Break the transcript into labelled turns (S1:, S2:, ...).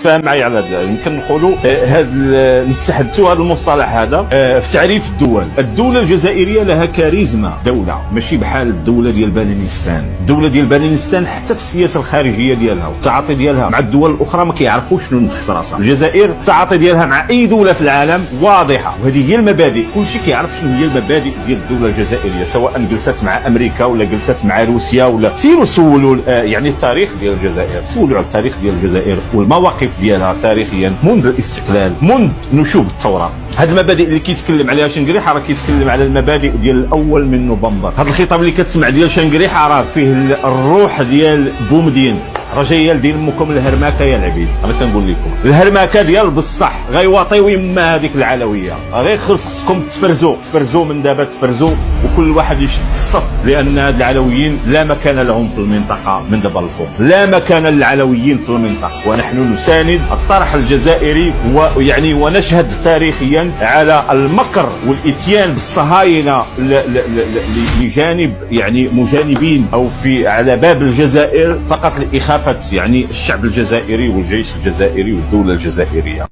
S1: فاهم معي على هذا. يمكن نقولوا نستحدثوا هذا المصطلح هذا في تعريف الدول. الدولة الجزائرية لها كاريزما دولة، ماشي بحال الدولة ديال بنينستان. الدولة ديال بنينستان حتى في السياسة الخارجية ديالها والتعاطي ديالها مع الدول الأخرى ما كيعرفوش شنو تحت راسها. الجزائر التعاطي ديالها مع أي دولة في العالم واضحة، وهذه هي المبادئ. كلشي كيعرف شنو هي المبادئ ديال الدولة الجزائرية، سواء جلست مع أمريكا ولا جلست مع روسيا ولا سيروا سولوا يعني التاريخ ديال الجزائر، سولوا على التاريخ ديال الجزائر والمواقف ديالها تاريخيا منذ الاستقلال، منذ نشوب الثوره. هذه المبادئ اللي كيتكلم عليها شنقريحه راه كيتكلم على المبادئ ديال الاول من نوفمبر. هذا الخطاب اللي كتسمع ديال شنقريحه راه فيه الروح ديال بومدين، راه جايه لدين امكم الهرماكه يا العبيد. انا كنقول لكم الهرماكه ديال بصح غيواطيو يما هذيك العلويه، غير خصكم تفرزوا من دابا، تفرزوا وكل واحد يشد الصف، لان هاد العلويين لا مكان لهم في المنطقه من دابا الفوق، لا مكان للعلويين في المنطقه. ونحن نساند الطرح الجزائري ويعني ونشهد تاريخيا على المكر والاتيان بالصهاينه لجانب يعني مجانبين او في على باب الجزائر فقط لاخافه يعني الشعب الجزائري والجيش الجزائري والدوله الجزائريه.